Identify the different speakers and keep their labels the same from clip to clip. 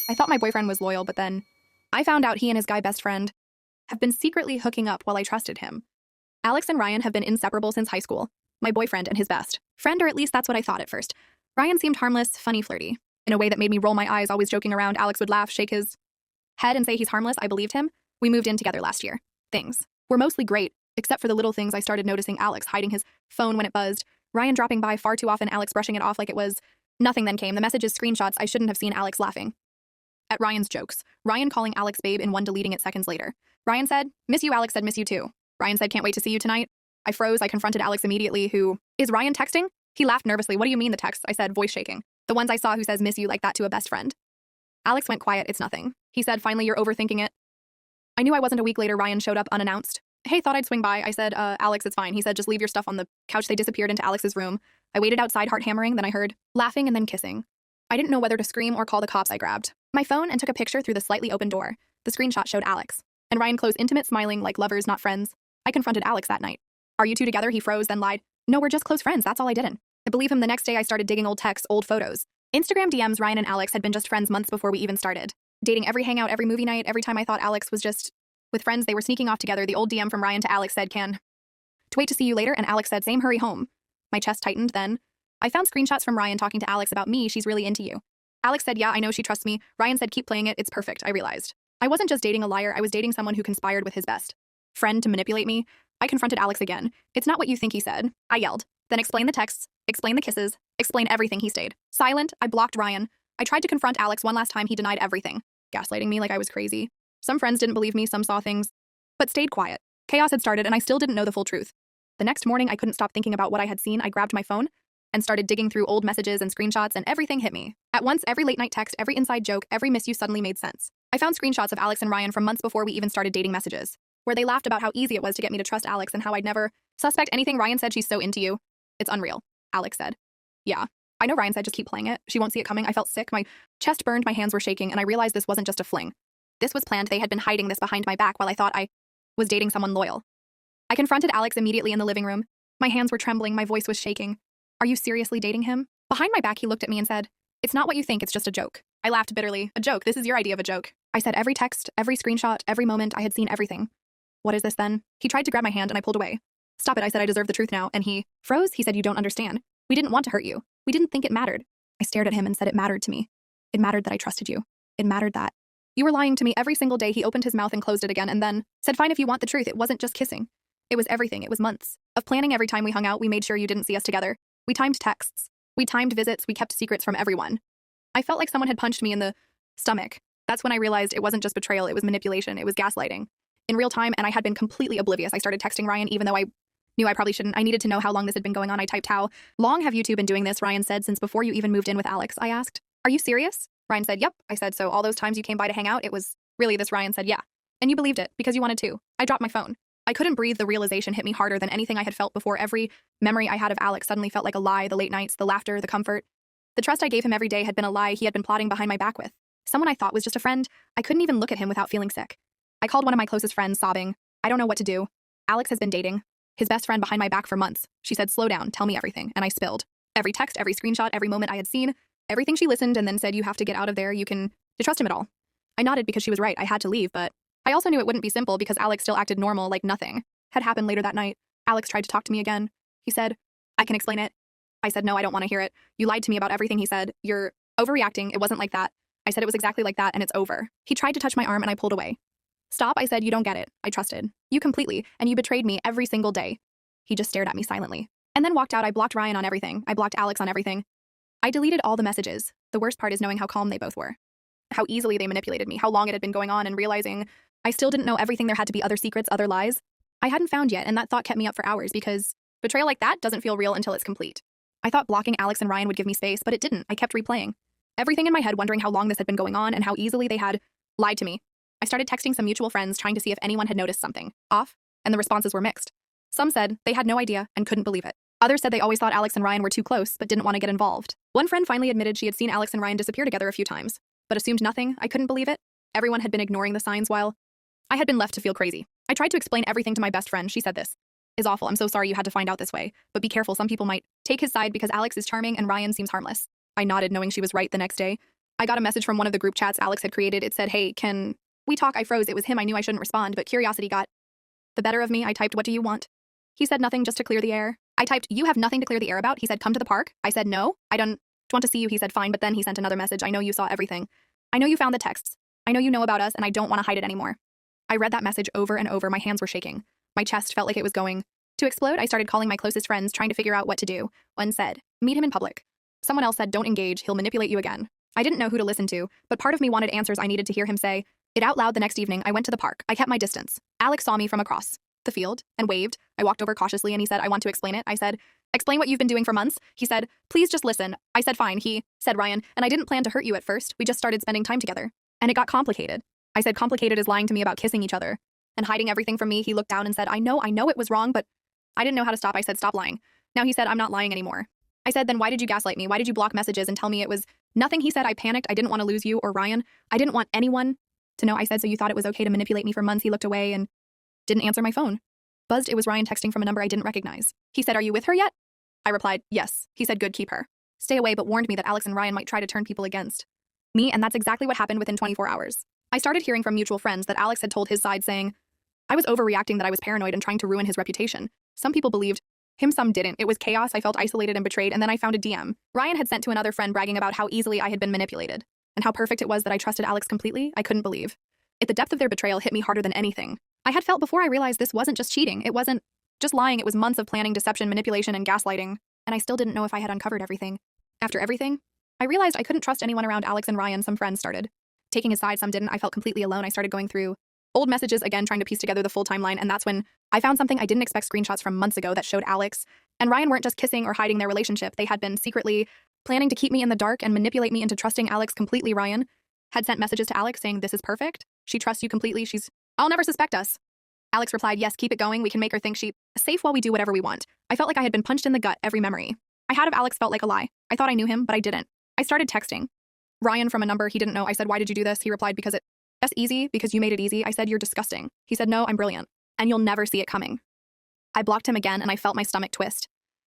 Speaker 1: I thought my boyfriend was loyal, but then I found out he and his guy best friend have been secretly hooking up while I trusted him. Alex and Ryan have been inseparable since high school. My boyfriend and his best friend, or at least that's what I thought at first. Ryan seemed harmless, funny, flirty. In a way that made me roll my eyes, always joking around. Alex would laugh, shake his head, and say he's harmless. I believed him. We moved in together last year. Things were mostly great, except for the little things I started noticing. Alex hiding his phone when it buzzed, Ryan dropping by far too often, Alex brushing it off like it was nothing. Then came the messages, screenshots. I shouldn't have seen Alex laughing at Ryan's jokes. Ryan calling Alex babe in one, deleting it seconds later. Ryan said, "Miss you." Alex said, "Miss you too." Ryan said, "Can't wait to see you tonight." I froze. I confronted Alex immediately. Who is Ryan texting? He laughed nervously. "What do you mean the texts?" I said, voice shaking. "The ones I saw who says miss you like that to a best friend." Alex went quiet. "It's nothing." He said, "Finally, you're overthinking it." I knew I wasn't. A week later, Ryan showed up unannounced. "Hey, thought I'd swing by." I said, Alex, it's fine." He said, "Just leave your stuff on the couch." They disappeared into Alex's room. I waited outside, heart hammering. Then I heard laughing and then kissing. I didn't know whether to scream or call the cops. I grabbed my phone and took a picture through the slightly open door. The screenshot showed Alex and Ryan close, intimate, smiling like lovers, not friends. I confronted Alex that night. "Are you two together?" He froze, then lied. "No, we're just close friends. That's all." I didn't believe him. The next day, I started digging old texts, old photos, Instagram DMs. Ryan and Alex had been just friends months before we even started dating. Every hangout, every movie night, every time I thought Alex was just with friends, they were sneaking off together. The old DM from Ryan to Alex said, "Can to wait to see you later," and Alex said, "Same, hurry home." My chest tightened. Then I found screenshots from Ryan talking to Alex about me. "She's really into you." Alex said, "Yeah, I know, she trusts me." Ryan said, "Keep playing it, it's perfect." I realized I wasn't just dating a liar, I was dating someone who conspired with his best friend to manipulate me. I confronted Alex again. "It's not what you think," he said. I yelled. Then explain the texts, explain the kisses, explain everything. He stayed silent. I blocked Ryan. I tried to confront Alex one last time. He denied everything, gaslighting me like I was crazy. Some friends didn't believe me, some saw things, but stayed quiet. Chaos had started, and I still didn't know the full truth. The next morning, I couldn't stop thinking about what I had seen. I grabbed my phone and started digging through old messages and screenshots, and everything hit me. At once, every late night text, every inside joke, every miss you suddenly made sense. I found screenshots of Alex and Ryan from months before we even started dating, messages where they laughed about how easy it was to get me to trust Alex and how I'd never suspect anything. Ryan said, "She's so into you. It's unreal." Alex said, "Yeah." I know. Ryan said, "Just keep playing it. She won't see it coming." I felt sick. My chest burned, my hands were shaking, and I realized this wasn't just a fling. This was planned. They had been hiding this behind my back while I thought I was dating someone loyal. I confronted Alex immediately in the living room. My hands were trembling, my voice was shaking. "Are you seriously dating him?" Behind my back, he looked at me and said, "It's not what you think, it's just a joke." I laughed bitterly. "A joke? This is your idea of a joke." I said every text, every screenshot, every moment. I had seen everything. "What is this then?" He tried to grab my hand and I pulled away. "Stop it," I said. "I deserve the truth now." And he froze. He said, "You don't understand. We didn't want to hurt you. We didn't think it mattered." I stared at him and said, "It mattered to me. It mattered that I trusted you. It mattered that you were lying to me every single day." He opened his mouth and closed it again and then said, "Fine, if you want the truth." It wasn't just kissing. It was everything. It was months of planning. Every time we hung out, we made sure you didn't see us together. We timed texts. We timed visits. We kept secrets from everyone. I felt like someone had punched me in the stomach. That's when I realized it wasn't just betrayal. It was manipulation. It was gaslighting in real time, and I had been completely oblivious. I started texting Ryan even though I knew I probably shouldn't. I needed to know how long this had been going on. I typed, "How long have you two been doing this?" Ryan said, "Since before you even moved in with Alex." I asked, "Are you serious?" Ryan said, "Yep." I said, "So all those times you came by to hang out, it was really this?" Ryan said, "Yeah. And you believed it because you wanted to." I dropped my phone. I couldn't breathe. The realization hit me harder than anything I had felt before. Every memory I had of Alex suddenly felt like a lie. The late nights, the laughter, the comfort. The trust I gave him every day had been a lie. He had been plotting behind my back with someone I thought was just a friend. I couldn't even look at him without feeling sick. I called one of my closest friends, sobbing. "I don't know what to do. Alex has been dating his best friend behind my back for months." She said, "Slow down, tell me everything." And I spilled every text, every screenshot, every moment I had seen, everything. She listened and then said, "You have to get out of there. You can trust him at all." I nodded because she was right. I had to leave, but I also knew it wouldn't be simple because Alex still acted normal, like nothing had happened. Later that night, Alex tried to talk to me again. He said, "I can explain it." I said, "No, I don't want to hear it. You lied to me about everything." He said, "You're overreacting. It wasn't like that." I said, "It was exactly like that, and it's over." He tried to touch my arm and I pulled away. "Stop," I said. "You don't get it. I trusted you completely, and you betrayed me every single day." He just stared at me silently and then walked out. I blocked Ryan on everything. I blocked Alex on everything. I deleted all the messages. The worst part is knowing how calm they both were, how easily they manipulated me, how long it had been going on, and realizing I still didn't know everything. There had to be other secrets, other lies I hadn't found yet, and that thought kept me up for hours because betrayal like that doesn't feel real until it's complete. I thought blocking Alex and Ryan would give me space, but it didn't. I kept replaying everything in my head, wondering how long this had been going on and how easily they had lied to me. I started texting some mutual friends, trying to see if anyone had noticed something off, and the responses were mixed. Some said they had no idea and couldn't believe it. Others said they always thought Alex and Ryan were too close, but didn't want to get involved. One friend finally admitted she had seen Alex and Ryan disappear together a few times, but assumed nothing. I couldn't believe it. Everyone had been ignoring the signs while I had been left to feel crazy. I tried to explain everything to my best friend. She said, "This is awful. I'm so sorry you had to find out this way, but be careful. Some people might take his side because Alex is charming and Ryan seems harmless." I nodded, knowing she was right. The next day, I got a message from one of the group chats Alex had created. It said, "Hey, can we talk?" I froze. It was him. I knew I shouldn't respond, but curiosity got the better of me. I typed, "What do you want?" He said, "Nothing, just to clear the air." I typed, "You have nothing to clear the air about?" He said, "Come to the park." I said, "No, I don't want to see you." He said, "Fine," but then he sent another message. "I know you saw everything. I know you found the texts. I know you know about us, and I don't want to hide it anymore." I read that message over and over. My hands were shaking. My chest felt like it was going to explode. I started calling my closest friends, trying to figure out what to do. One said, "Meet him in public." Someone else said, "Don't engage. He'll manipulate you again." I didn't know who to listen to, but part of me wanted answers. I needed to hear him say it out loud. The next evening, I went to the park. I kept my distance. Alex saw me from across the field and waved. I walked over cautiously and he said, "I want to explain it." I said, "Explain what you've been doing for months." He said, "Please just listen." I said, "Fine." He said, "Ryan, and I didn't plan to hurt you at first. We just started spending time together. And it got complicated." I said, "Complicated is lying to me about kissing each other and hiding everything from me." He looked down and said, I know it was wrong, but I didn't know how to stop." I said, "Stop lying." Now he said, "I'm not lying anymore." I said, "Then why did you gaslight me? Why did you block messages and tell me it was nothing?" He said, "I panicked. I didn't want to lose you or Ryan. I didn't want anyone to know." I said, "So you thought it was okay to manipulate me for months?" He looked away and didn't answer my phone. Buzzed, it was Ryan texting from a number I didn't recognize. He said, "Are you with her yet?" I replied, "Yes." He said, "Good, keep her. Stay away," but warned me that Alex and Ryan might try to turn people against me, and that's exactly what happened within 24 hours. I started hearing from mutual friends that Alex had told his side, saying I was overreacting, that I was paranoid and trying to ruin his reputation. Some people believed him, some didn't. It was chaos. I felt isolated and betrayed, and then I found a DM Ryan had sent to another friend bragging about how easily I had been manipulated and how perfect it was that I trusted Alex completely. I couldn't believe it. The depth of their betrayal hit me harder than anything I had felt before. I realized this wasn't just cheating. It wasn't just lying. It was months of planning, deception, manipulation, and gaslighting, and I still didn't know if I had uncovered everything. After everything, I realized I couldn't trust anyone around Alex and Ryan. Some friends started taking his side, some didn't. I felt completely alone. I started going through old messages again, trying to piece together the full timeline, and that's when I found something I didn't expect. Screenshots from months ago that showed Alex and Ryan weren't just kissing or hiding their relationship. They had been secretly planning to keep me in the dark and manipulate me into trusting Alex completely. Ryan had sent messages to Alex saying, "This is perfect. She trusts you completely. I'll never suspect us." Alex replied, "Yes, keep it going. We can make her think she's safe while we do whatever we want." I felt like I had been punched in the gut. Every memory I had of Alex felt like a lie. I thought I knew him, but I didn't. I started texting Ryan from a number he didn't know. I said, "Why did you do this?" He replied, "That's easy, because you made it easy." I said, "You're disgusting." He said, "No, I'm brilliant, and you'll never see it coming." I blocked him again, and I felt my stomach twist.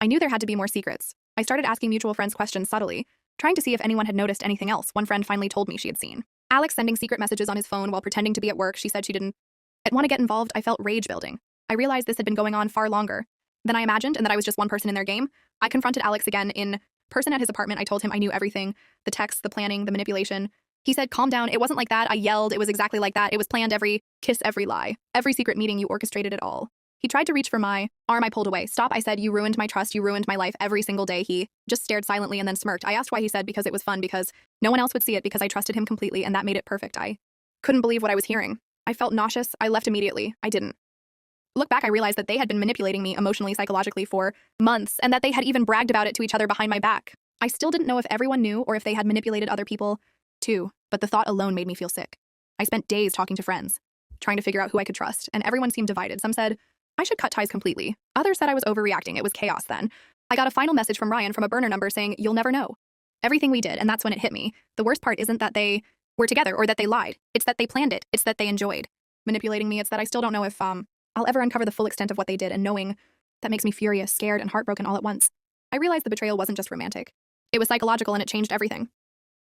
Speaker 1: I knew there had to be more secrets. I started asking mutual friends questions subtly, trying to see if anyone had noticed anything else. One friend finally told me she had seen Alex sending secret messages on his phone while pretending to be at work. She said she didn't want to get involved. I felt rage building. I realized this had been going on far longer than I imagined, and that I was just one person in their game. I confronted Alex again in person at his apartment. I told him I knew everything, the texts, the planning, the manipulation. He said, "Calm down. It wasn't like that." I yelled, "It was exactly like that. It was planned. Every kiss, every lie, every secret meeting. You orchestrated it all." He tried to reach for my arm. I pulled away. "Stop," I said. "You ruined my trust. You ruined my life every single day." He just stared silently and then smirked. I asked why. He said, "Because it was fun, because no one else would see it, because I trusted him completely, and that made it perfect." I couldn't believe what I was hearing. I felt nauseous. I left immediately. I didn't look back. I realized that they had been manipulating me emotionally, psychologically for months, and that they had even bragged about it to each other behind my back. I still didn't know if everyone knew or if they had manipulated other people too, but the thought alone made me feel sick. I spent days talking to friends, trying to figure out who I could trust, and everyone seemed divided. Some said I should cut ties completely. Others said I was overreacting. It was chaos then. I got a final message from Ryan from a burner number saying, "You'll never know everything we did," and that's when it hit me. The worst part isn't that they were together or that they lied. It's that they planned it. It's that they enjoyed manipulating me. It's that I still don't know if I'll ever uncover the full extent of what they did, and knowing that makes me furious, scared, and heartbroken all at once. I realized the betrayal wasn't just romantic. It was psychological, and it changed everything.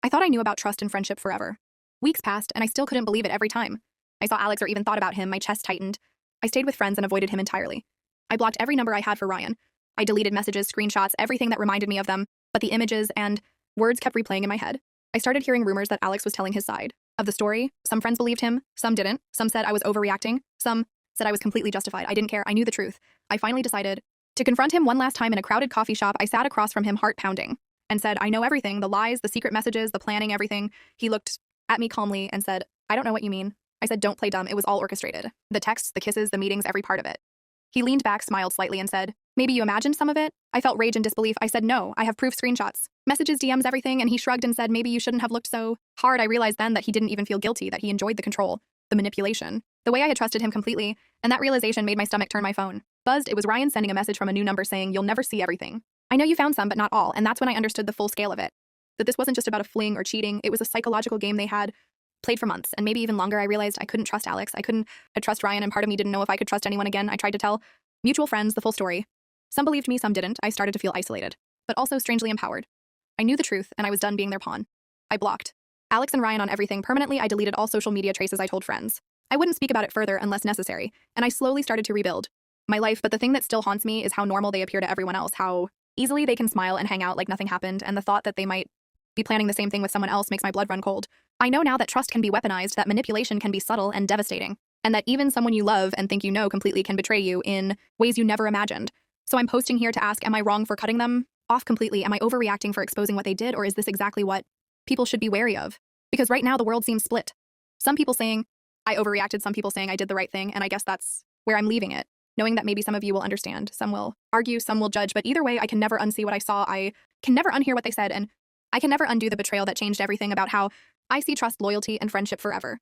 Speaker 1: I thought I knew about trust and friendship forever. Weeks passed, and I still couldn't believe it every time I saw Alex or even thought about him. My chest tightened. I stayed with friends and avoided him entirely. I blocked every number I had for Ryan. I deleted messages, screenshots, everything that reminded me of them, but the images and words kept replaying in my head. I started hearing rumors that Alex was telling his side of the story. Some friends believed him, some didn't. Some said I was overreacting. Some said I was completely justified. I didn't care. I knew the truth. I finally decided to confront him one last time in a crowded coffee shop. I sat across from him, heart pounding, and said, "I know everything, the lies, the secret messages, the planning, everything." He looked at me calmly and said, "I don't know what you mean." I said, "Don't play dumb. It was all orchestrated. The texts, the kisses, the meetings, every part of it." He leaned back, smiled slightly, and said, "Maybe you imagined some of it?" I felt rage and disbelief. I said, "No, I have proof, screenshots, messages, DMs, everything." And he shrugged and said, "Maybe you shouldn't have looked so hard." I realized then that he didn't even feel guilty, that he enjoyed the control, the manipulation, the way I had trusted him completely, and that realization made my stomach turn. My phone buzzed. It was Ryan sending a message from a new number saying, "You'll never see everything. I know you found some, but not all." And that's when I understood the full scale of it, that this wasn't just about a fling or cheating. It was a psychological game they had played for months, and maybe even longer. I realized I couldn't trust Alex. I couldn't trust Ryan, and part of me didn't know if I could trust anyone again. I tried to tell mutual friends the full story. Some believed me, some didn't. I started to feel isolated, but also strangely empowered. I knew the truth, and I was done being their pawn. I blocked Alex and Ryan on everything permanently. I deleted all social media traces I told friends. I wouldn't speak about it further unless necessary, and I slowly started to rebuild my life, but the thing that still haunts me is how normal they appear to everyone else, how easily they can smile and hang out like nothing happened, and the thought that they might be planning the same thing with someone else makes my blood run cold. I know now that trust can be weaponized, that manipulation can be subtle and devastating, and that even someone you love and think you know completely can betray you in ways you never imagined. So I'm posting here to ask, am I wrong for cutting them off completely? Am I overreacting for exposing what they did, or is this exactly what people should be wary of? Because right now the world seems split. Some people saying I overreacted, some people saying I did the right thing, and I guess that's where I'm leaving it, knowing that maybe some of you will understand, some will argue, some will judge, but either way, I can never unsee what I saw, I can never unhear what they said, and I can never undo the betrayal that changed everything about how I see trust, loyalty, and friendship forever.